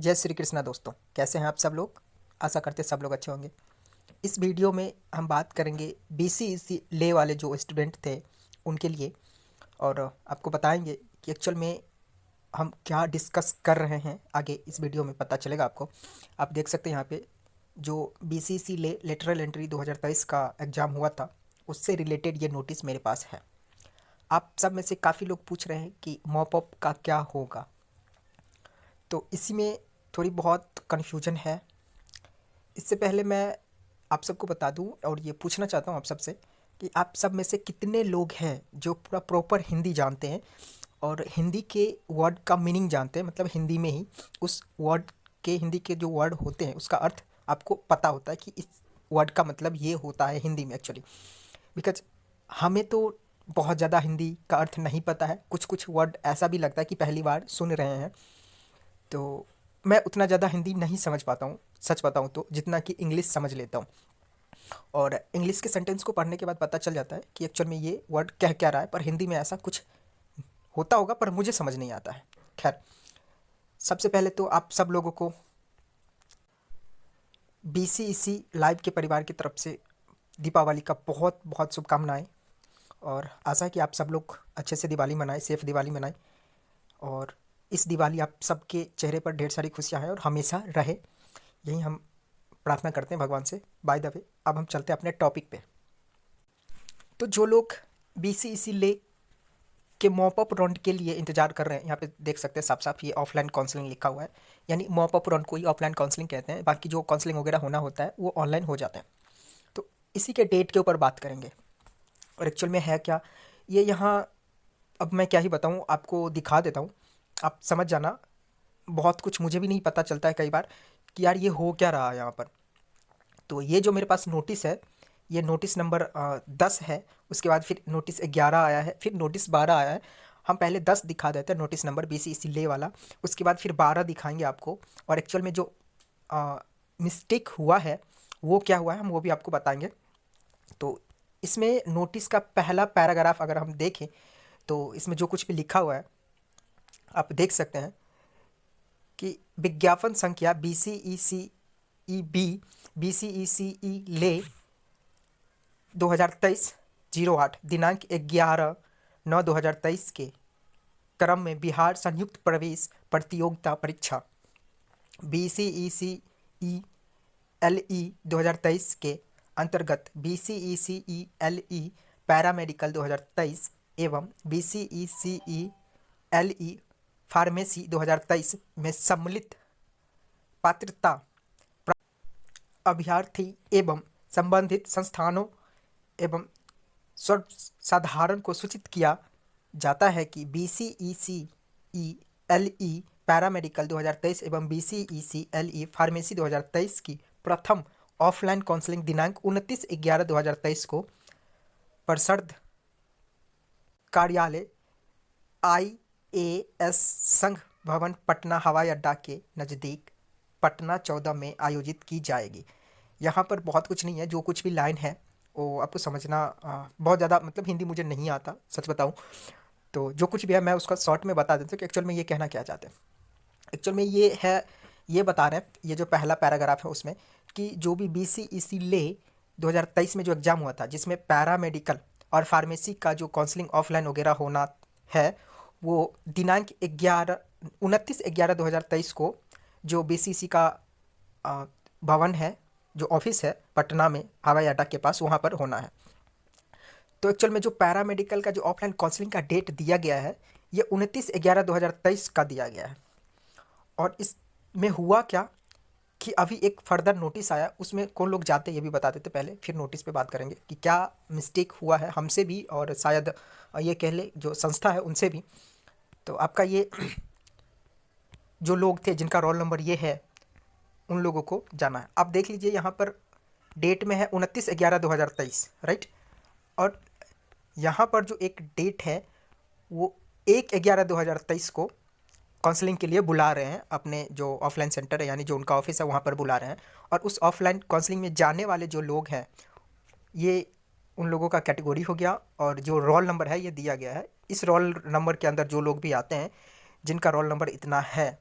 जय श्री कृष्णा दोस्तों, कैसे हैं आप सब लोग। आशा करते सब लोग अच्छे होंगे। इस वीडियो में हम बात करेंगे बीसीईसी ले वाले जो स्टूडेंट थे उनके लिए, और आपको बताएंगे कि एक्चुअल में हम क्या डिस्कस कर रहे हैं। आगे इस वीडियो में पता चलेगा आपको। आप देख सकते हैं यहाँ पे जो बीसीईसी ले लेटरल एंट्री 2023 का एग्ज़ाम हुआ था, उससे रिलेटेड ये नोटिस मेरे पास है। आप सब में से काफ़ी लोग पूछ रहे हैं कि मॉप अप का क्या होगा, तो इसी में थोड़ी बहुत कन्फ्यूजन है। इससे पहले मैं आप सबको बता दूं और ये पूछना चाहता हूं आप सबसे कि आप सब में से कितने लोग हैं जो पूरा प्रॉपर हिंदी जानते हैं और हिंदी के वर्ड का मीनिंग जानते हैं, मतलब हिंदी में ही उस वर्ड के, हिंदी के जो वर्ड होते हैं उसका अर्थ आपको पता होता है कि इस वर्ड का मतलब ये होता है हिंदी में एक्चुअली। बिकॉज हमें तो बहुत ज़्यादा हिंदी का अर्थ नहीं पता है, कुछ कुछ वर्ड ऐसा भी लगता है कि पहली बार सुन रहे हैं। तो मैं उतना ज़्यादा हिंदी नहीं समझ पाता हूँ, सच बताऊँ तो, जितना कि इंग्लिश समझ लेता हूँ। और इंग्लिश के सेंटेंस को पढ़ने के बाद पता चल जाता है कि एक्चुअल में ये वर्ड कह क्या रहा है, पर हिंदी में ऐसा कुछ होता होगा पर मुझे समझ नहीं आता है। खैर, सबसे पहले तो आप सब लोगों को बीसीईसी लाइव के परिवार की तरफ से दीपावली का बहुत बहुत शुभकामनाएं, और आशा है कि आप सब लोग अच्छे से दिवाली मनाएं, सेफ दिवाली मनाएं, और इस दिवाली आप सबके चेहरे पर ढेर सारी खुशियां हैं और हमेशा रहे, यही हम प्रार्थना करते हैं भगवान से। बाय द वे, अब हम चलते हैं अपने टॉपिक पे। तो जो लोग बीसीईसी ले के मॉप अप राउंड के लिए इंतजार कर रहे हैं, यहाँ पे देख सकते हैं साफ साफ ये ऑफलाइन काउंसलिंग लिखा हुआ है, यानी मॉप अप राउंड को ही ऑफलाइन काउंसलिंग कहते हैं। बाकी जो काउंसलिंग वगैरह होना होता है वो ऑनलाइन हो जाता है। तो इसी के डेट के ऊपर बात करेंगे और एक्चुअल में है क्या ये यहाँ। अब मैं क्या ही बताऊँ, आपको दिखा देता हूँ, आप समझ जाना। बहुत कुछ मुझे भी नहीं पता चलता है कई बार कि यार ये हो क्या रहा है यहाँ पर। तो ये जो मेरे पास नोटिस है, ये नोटिस नंबर 10 है। उसके बाद फिर नोटिस 11 आया है, फिर नोटिस 12 आया है। हम पहले 10 दिखा देते हैं नोटिस नंबर बीसीईसी ले वाला, उसके बाद फिर 12 दिखाएंगे आपको। और एक्चुअल में जो मिस्टेक हुआ है वो क्या हुआ है हम वो भी आपको बताएंगे। तो इसमें नोटिस का पहला पैराग्राफ अगर हम देखें तो इसमें जो कुछ भी लिखा हुआ है आप देख सकते हैं कि विज्ञापन संख्या बीसीईसी ले 2023-08 दिनांक 11/9/2023 के क्रम में बिहार संयुक्त प्रवेश प्रतियोगिता परीक्षा बीसीईसी एल ई 2023 के अंतर्गत बीसीईसी एल ई पैरामेडिकल 2023 एवं बीसीईसी एल ई फार्मेसी 2023 में सम्मिलित पात्रता अभ्यर्थी एवं संबंधित संस्थानों एवं सर्वसाधारण को सूचित किया जाता है कि बीसीईसी एल ई पैरामेडिकल 2023 एवं बीसीईसी एल ई फार्मेसी 2023 की प्रथम ऑफलाइन काउंसलिंग दिनांक 29/11/2023 को परिषद कार्यालय IAS संघ भवन पटना हवाई अड्डा के नज़दीक पटना 14 में आयोजित की जाएगी। यहाँ पर बहुत कुछ नहीं है, जो कुछ भी लाइन है वो आपको समझना बहुत ज़्यादा, मतलब हिंदी मुझे नहीं आता सच बताऊँ तो। जो कुछ भी है मैं उसका शॉर्ट में बता देता हूँ कि एक्चुअल में ये कहना क्या चाहते हैं। एक्चुअल में ये है, ये बता रहे हैं, ये जो पहला पैराग्राफ है उसमें कि जो भी बीसीईसी ले 2023 में जो एग्ज़ाम हुआ था जिसमें पैरामेडिकल और फार्मेसी का जो काउंसलिंग ऑफलाइन वगैरह होना है, वो दिनांक 29/11/2023 को जो बीसीईसी का भवन है, जो ऑफिस है पटना में हवाई अड्डा के पास, वहाँ पर होना है। तो एक्चुअल में जो पैरामेडिकल का जो ऑफलाइन काउंसलिंग का डेट दिया गया है ये 29/11/2023 का दिया गया है। और इसमें हुआ क्या कि अभी एक फर्दर नोटिस आया, उसमें कौन लोग जाते ये भी बता देते पहले, फिर नोटिस पे बात करेंगे कि क्या मिस्टेक हुआ है हमसे भी और शायद ये कह ले जो संस्था है उनसे भी। तो आपका ये जो लोग थे जिनका रोल नंबर ये है उन लोगों को जाना है। आप देख लीजिए यहाँ पर डेट में है 29/11/2023, राइट। और यहाँ पर जो एक डेट है वो 1/11/2023 को काउंसलिंग के लिए बुला रहे हैं, अपने जो ऑफलाइन सेंटर है यानी जो उनका ऑफिस है वहाँ पर बुला रहे हैं। और उस ऑफलाइन काउंसलिंग में जाने वाले जो लोग हैं ये उन लोगों का कैटेगरी हो गया, और जो रोल नंबर है ये दिया गया है। इस रोल नंबर के अंदर जो लोग भी आते हैं जिनका रोल नंबर इतना है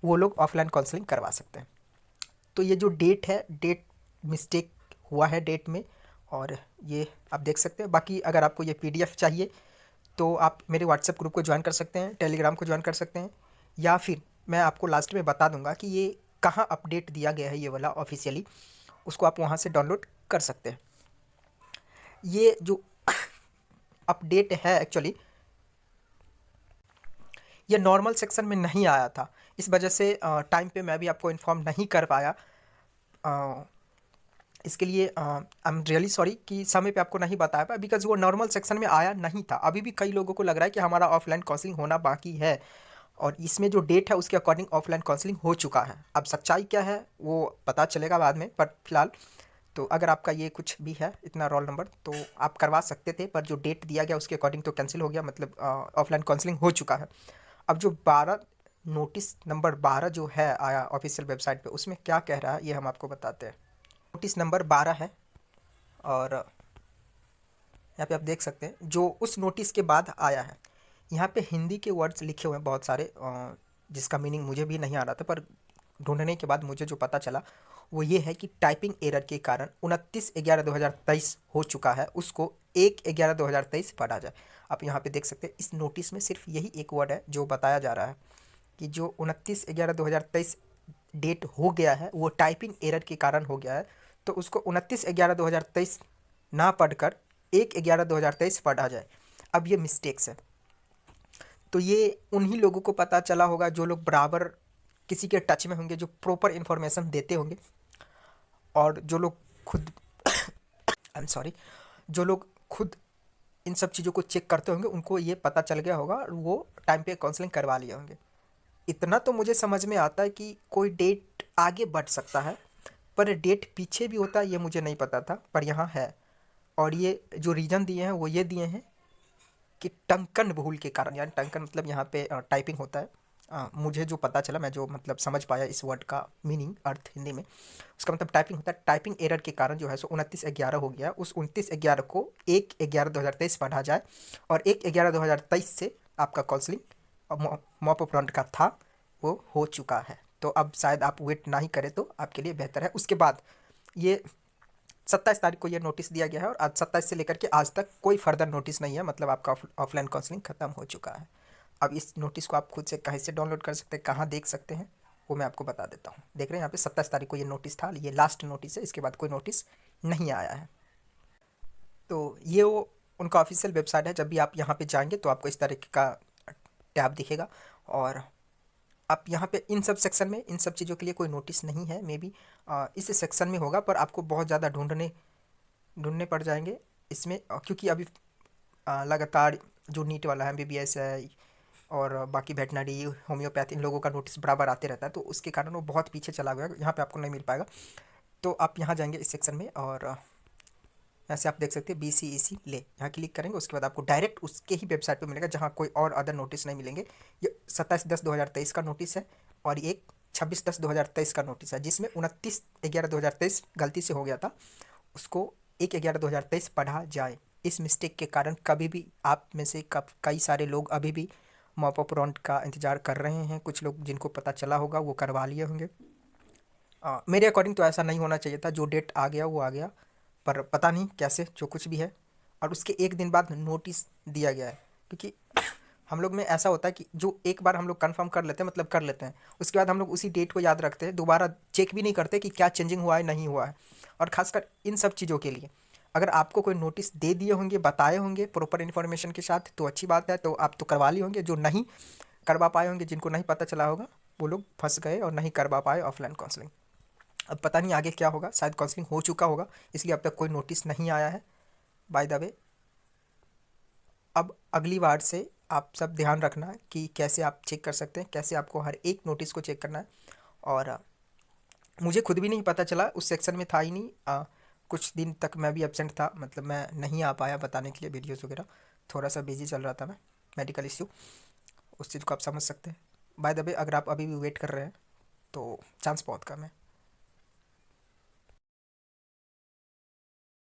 वो लोग ऑफलाइन काउंसलिंग करवा सकते हैं। तो ये जो डेट है, डेट मिस्टेक हुआ है डेट में, और ये आप देख सकते हैं। बाकी अगर आपको ये पीडीएफ चाहिए तो आप मेरे व्हाट्सएप ग्रुप को ज्वाइन कर सकते हैं, टेलीग्राम को ज्वाइन कर सकते हैं, या फिर मैं आपको लास्ट में बता दूंगा कि ये कहाँ अपडेट दिया गया है ये वाला ऑफिशियली, उसको आप वहाँ से डाउनलोड कर सकते हैं। ये जो अपडेट है एक्चुअली ये नॉर्मल सेक्शन में नहीं आया था, इस वजह से टाइम पे मैं भी आपको इन्फॉर्म नहीं कर पाया। इसके लिए आई एम रियली सॉरी कि समय पे आपको नहीं बताया पाया, बिकॉज वो नॉर्मल सेक्शन में आया नहीं था। अभी भी कई लोगों को लग रहा है कि हमारा ऑफलाइन काउंसलिंग होना बाकी है, और इसमें जो डेट है उसके अकॉर्डिंग ऑफलाइन काउंसलिंग हो चुका है। अब सच्चाई क्या है वो पता चलेगा बाद में, पर फिलहाल तो अगर आपका ये कुछ भी है इतना रोल नंबर तो आप करवा सकते थे, पर जो डेट दिया गया उसके अकॉर्डिंग तो कैंसिल हो गया, मतलब ऑफलाइन काउंसलिंग हो चुका है। अब जो 12 नोटिस नंबर 12 जो है आया ऑफिशियल वेबसाइट पे, उसमें क्या कह रहा है ये हम आपको बताते हैं। नोटिस नंबर 12 है, और यहाँ पे आप देख सकते हैं जो उस नोटिस के बाद आया है। यहाँ पे हिंदी के वर्ड्स लिखे हुए हैं बहुत सारे, जिसका मीनिंग मुझे भी नहीं आ रहा था, पर ढूंढने के बाद मुझे जो पता चला वो ये है कि टाइपिंग एरर के कारण 29/11/2023 हो चुका है, उसको 1/11/2023 पढ़ा जाए। आप यहाँ पे देख सकते हैं इस नोटिस में सिर्फ यही एक वर्ड है जो बताया जा रहा है कि जो 29/11/2023 डेट हो गया है वो टाइपिंग एरर के कारण हो गया है, तो उसको 29/11/2023 ना पढ़कर 1/11/2023 पढ़ा जाए। अब ये मिस्टेक्स है, तो ये उन्हीं लोगों को पता चला होगा जो लोग बराबर किसी के टच में होंगे, जो प्रॉपर इन्फॉर्मेशन देते होंगे, और जो लोग खुद आई एम सॉरी, जो लोग खुद इन सब चीज़ों को चेक करते होंगे उनको ये पता चल गया होगा और वो टाइम पे काउंसलिंग करवा लिए होंगे। इतना तो मुझे समझ में आता है कि कोई डेट आगे बढ़ सकता है, पर डेट पीछे भी होता है ये मुझे नहीं पता था, पर यहाँ है। और ये जो रीज़न दिए हैं वो ये दिए हैं कि टंकन भूल के कारण, यानी टंकन मतलब यहाँ पे टाइपिंग होता है। मुझे जो पता चला, मैं जो मतलब समझ पाया इस वर्ड का मीनिंग अर्थ हिंदी में, उसका मतलब टाइपिंग होता है। टाइपिंग एरर के कारण जो है सो 29/11 हो गया, उस 29/11 को 1/11/2023 पढ़ा जाए, और 1/11/2023 से आपका काउंसलिंग मॉप फ्रंट का था वो हो चुका है। तो अब शायद आप वेट ना ही करें तो आपके लिए बेहतर है। उसके बाद ये 27 तारीख को ये नोटिस दिया गया है, और आज 27 से लेकर के आज तक कोई फर्दर नोटिस नहीं है, मतलब आपका ऑफलाइन काउंसलिंग खत्म हो चुका है। अब इस नोटिस को आप खुद से कहीं से डाउनलोड कर सकते हैं, कहाँ देख सकते हैं वो मैं आपको बता देता हूँ। देख रहे हैं यहाँ पे 27 तारीख को ये नोटिस था, ये लास्ट नोटिस है, इसके बाद कोई नोटिस नहीं आया है। तो ये वो उनका ऑफिशियल वेबसाइट है, जब भी आप यहाँ पे जाएंगे तो आपको इस तरीके का टैब दिखेगा, और आप यहाँ पे इन सब सेक्शन में इन सब चीज़ों के लिए कोई नोटिस नहीं है। मे बी इस सेक्शन में होगा, पर आपको बहुत ज़्यादा ढूंढने पड़ जाएंगे इसमें, क्योंकि अभी लगातार जो नीट वाला है, एमबीबीएस है, और बाकी वेटनरी, होम्योपैथ, इन लोगों का नोटिस बराबर आते रहता है, तो उसके कारण वो बहुत पीछे चला गया, यहाँ पे आपको नहीं मिल पाएगा। तो आप यहाँ जाएंगे इस सेक्शन में, और यहाँ से आप देख सकते हैं BCEC ले, यहाँ क्लिक करेंगे, उसके बाद आपको डायरेक्ट उसके ही वेबसाइट पे मिलेगा जहाँ कोई और अदर नोटिस नहीं मिलेंगे। ये 27/10/2023 का नोटिस है, और ये 26/10/2023 का नोटिस है, जिसमें 29/11/2023 गलती से हो गया था, उसको 1/11/2023 पढ़ा जाए। इस मिस्टेक के कारण कभी भी आप में से कई सारे लोग अभी भी मॉप अप राउंड का इंतज़ार कर रहे हैं। कुछ लोग जिनको पता चला होगा वो करवा लिए होंगे। मेरे अकॉर्डिंग तो ऐसा नहीं होना चाहिए था, जो डेट आ गया वो आ गया, पर पता नहीं कैसे जो कुछ भी है। और उसके एक दिन बाद नोटिस दिया गया है, क्योंकि हम लोग में ऐसा होता है कि जो एक बार हम लोग कंफर्म कर लेते हैं, मतलब कर लेते हैं, उसके बाद हम लोग उसी डेट को याद रखते हैं, दोबारा चेक भी नहीं करते कि क्या चेंजिंग हुआ है नहीं हुआ है। और ख़ासकर इन सब चीज़ों के लिए अगर आपको कोई नोटिस दे दिए होंगे, बताए होंगे प्रॉपर इन्फॉर्मेशन के साथ, तो अच्छी बात है, तो आप तो करवा लिए होंगे। जो नहीं करवा पाए होंगे, जिनको नहीं पता चला होगा, वो लोग फंस गए और नहीं करवा पाए ऑफलाइन काउंसलिंग। अब पता नहीं आगे क्या होगा, शायद काउंसलिंग हो चुका होगा, इसलिए अब तक कोई नोटिस नहीं आया है। बाय द वे, अब अगली बार से आप सब ध्यान रखना कि कैसे आप चेक कर सकते हैं, कैसे आपको हर एक नोटिस को चेक करना है। और मुझे खुद भी नहीं पता चला, उस सेक्शन में था ही नहीं। कुछ दिन तक मैं भी एब्सेंट था, मतलब मैं नहीं आ पाया बताने के लिए वीडियोज़ वगैरह, थोड़ा सा बिजी चल रहा था मैं, मेडिकल इश्यू, उस चीज़ को आप समझ सकते हैं। बाय द वे, अगर आप अभी भी वेट कर रहे हैं तो चांस बहुत कम है।